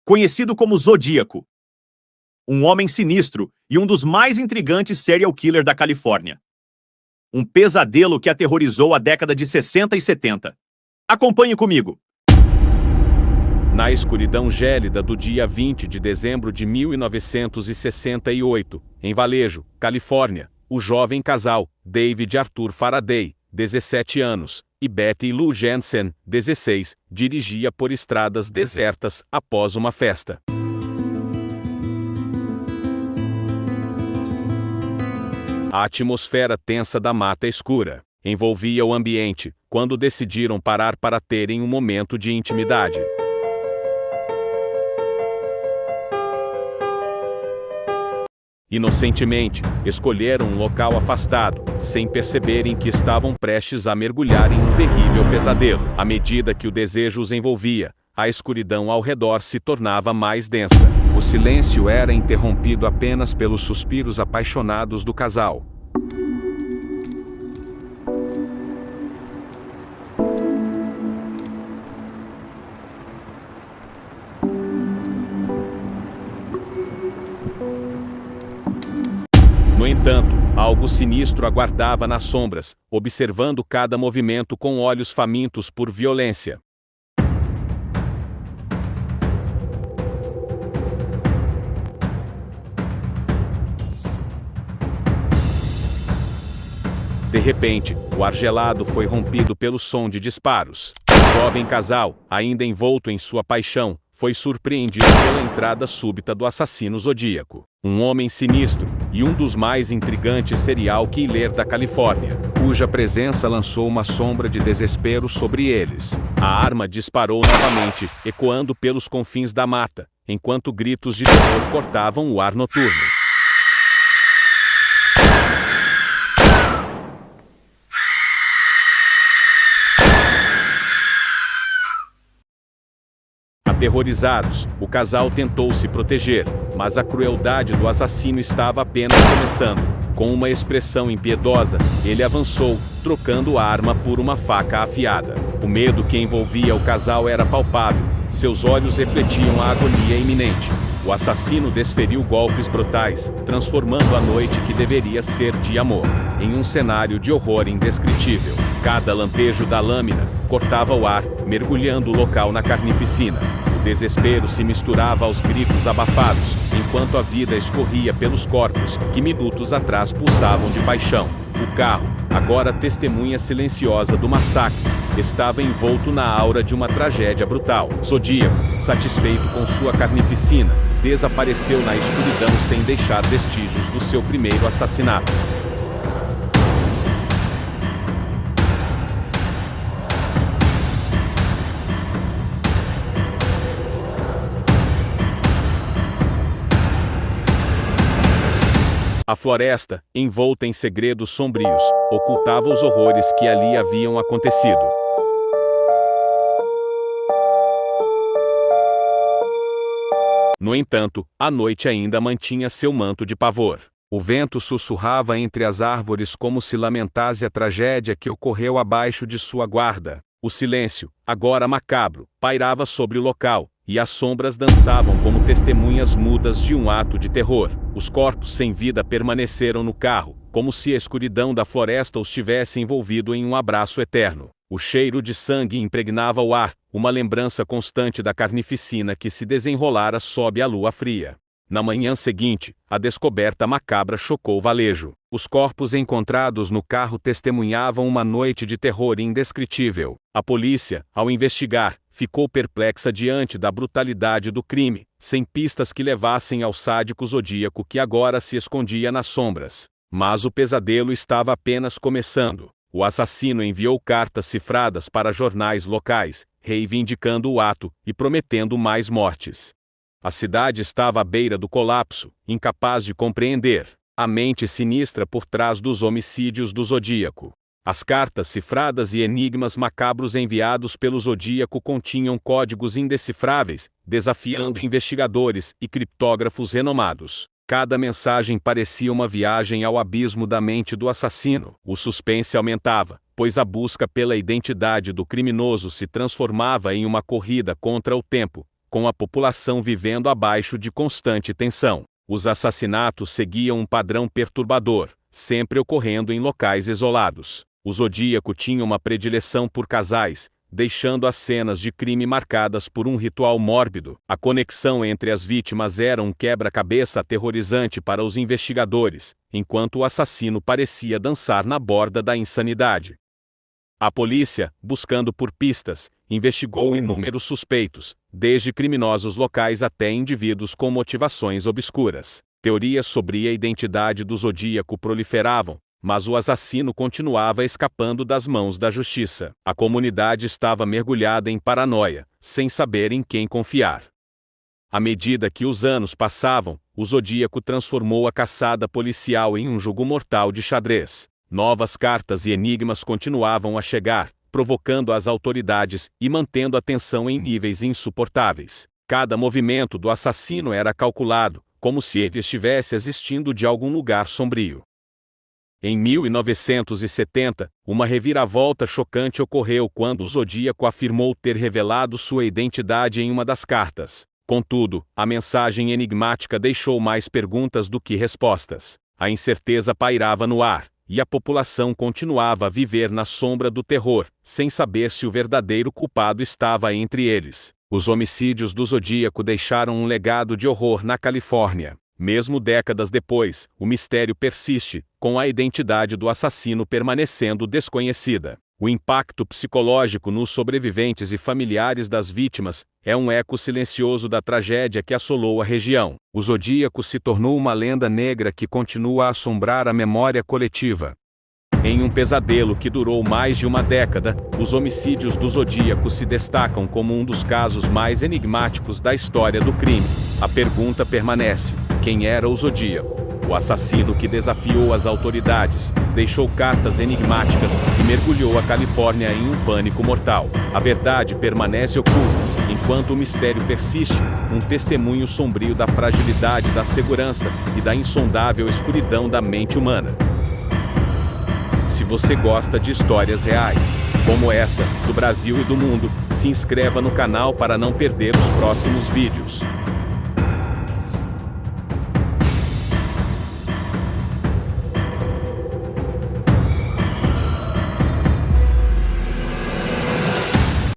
conhecido como Zodíaco, um homem sinistro e um dos mais intrigantes serial killers da Califórnia. Um pesadelo que aterrorizou a década de 60 e 70. Acompanhe comigo. Na escuridão gélida do dia 20 de dezembro de 1968, em Vallejo, Califórnia, o jovem casal, David Arthur Faraday, 17 anos, e Betty Lou Jensen, 16, dirigia por estradas desertas após uma festa. A atmosfera tensa da mata escura envolvia o ambiente quando decidiram parar para terem um momento de intimidade. Inocentemente, escolheram um local afastado, sem perceberem que estavam prestes a mergulhar em um terrível pesadelo. À medida que o desejo os envolvia, a escuridão ao redor se tornava mais densa. O silêncio era interrompido apenas pelos suspiros apaixonados do casal. No entanto, algo sinistro aguardava nas sombras, observando cada movimento com olhos famintos por violência. De repente, o ar gelado foi rompido pelo som de disparos. O jovem casal, ainda envolto em sua paixão, foi surpreendido pela entrada súbita do assassino zodíaco, um homem sinistro e um dos mais intrigantes serial killer da Califórnia, cuja presença lançou uma sombra de desespero sobre eles. A arma disparou novamente, ecoando pelos confins da mata, enquanto gritos de terror cortavam o ar noturno. Aterrorizados, o casal tentou se proteger, mas a crueldade do assassino estava apenas começando. Com uma expressão impiedosa, ele avançou, trocando a arma por uma faca afiada. O medo que envolvia o casal era palpável, seus olhos refletiam a agonia iminente. O assassino desferiu golpes brutais, transformando a noite que deveria ser de amor em um cenário de horror indescritível. Cada lampejo da lâmina cortava o ar, mergulhando o local na carnificina. O desespero se misturava aos gritos abafados, enquanto a vida escorria pelos corpos que minutos atrás pulsavam de paixão. O carro, agora testemunha silenciosa do massacre, estava envolto na aura de uma tragédia brutal. Zodíaco, satisfeito com sua carnificina, desapareceu na escuridão sem deixar vestígios do seu primeiro assassinato. A floresta, envolta em segredos sombrios, ocultava os horrores que ali haviam acontecido. No entanto, a noite ainda mantinha seu manto de pavor. O vento sussurrava entre as árvores como se lamentasse a tragédia que ocorreu abaixo de sua guarda. O silêncio, agora macabro, pairava sobre o local, e as sombras dançavam como testemunhas mudas de um ato de terror. Os corpos sem vida permaneceram no carro, como se a escuridão da floresta os tivesse envolvido em um abraço eterno. O cheiro de sangue impregnava o ar, uma lembrança constante da carnificina que se desenrolara sob a lua fria. Na manhã seguinte, a descoberta macabra chocou Vallejo. Os corpos encontrados no carro testemunhavam uma noite de terror indescritível. A polícia, ao investigar, ficou perplexa diante da brutalidade do crime, sem pistas que levassem ao sádico zodíaco que agora se escondia nas sombras. Mas o pesadelo estava apenas começando. O assassino enviou cartas cifradas para jornais locais, reivindicando o ato e prometendo mais mortes. A cidade estava à beira do colapso, incapaz de compreender a mente sinistra por trás dos homicídios do Zodíaco. As cartas cifradas e enigmas macabros enviados pelo Zodíaco continham códigos indecifráveis, desafiando investigadores e criptógrafos renomados. Cada mensagem parecia uma viagem ao abismo da mente do assassino. O suspense aumentava, pois a busca pela identidade do criminoso se transformava em uma corrida contra o tempo, com a população vivendo abaixo de constante tensão. Os assassinatos seguiam um padrão perturbador, sempre ocorrendo em locais isolados. O Zodíaco tinha uma predileção por casais, deixando as cenas de crime marcadas por um ritual mórbido. A conexão entre as vítimas era um quebra-cabeça aterrorizante para os investigadores, enquanto o assassino parecia dançar na borda da insanidade. A polícia, buscando por pistas, investigou inúmeros suspeitos, desde criminosos locais até indivíduos com motivações obscuras. Teorias sobre a identidade do Zodíaco proliferavam, mas o assassino continuava escapando das mãos da justiça. A comunidade estava mergulhada em paranoia, sem saber em quem confiar. À medida que os anos passavam, o Zodíaco transformou a caçada policial em um jogo mortal de xadrez. Novas cartas e enigmas continuavam a chegar, provocando as autoridades e mantendo a tensão em níveis insuportáveis. Cada movimento do assassino era calculado, como se ele estivesse existindo de algum lugar sombrio. Em 1970, uma reviravolta chocante ocorreu quando o Zodíaco afirmou ter revelado sua identidade em uma das cartas. Contudo, a mensagem enigmática deixou mais perguntas do que respostas. A incerteza pairava no ar, e a população continuava a viver na sombra do terror, sem saber se o verdadeiro culpado estava entre eles. Os homicídios do Zodíaco deixaram um legado de horror na Califórnia. Mesmo décadas depois, o mistério persiste, com a identidade do assassino permanecendo desconhecida. O impacto psicológico nos sobreviventes e familiares das vítimas é um eco silencioso da tragédia que assolou a região. O Zodíaco se tornou uma lenda negra que continua a assombrar a memória coletiva. Em um pesadelo que durou mais de uma década, os homicídios do Zodíaco se destacam como um dos casos mais enigmáticos da história do crime. A pergunta permanece: quem era o Zodíaco? O assassino que desafiou as autoridades, deixou cartas enigmáticas e mergulhou a Califórnia em um pânico mortal. A verdade permanece oculta, enquanto o mistério persiste, um testemunho sombrio da fragilidade da segurança e da insondável escuridão da mente humana. Se você gosta de histórias reais, como essa, do Brasil e do mundo, se inscreva no canal para não perder os próximos vídeos.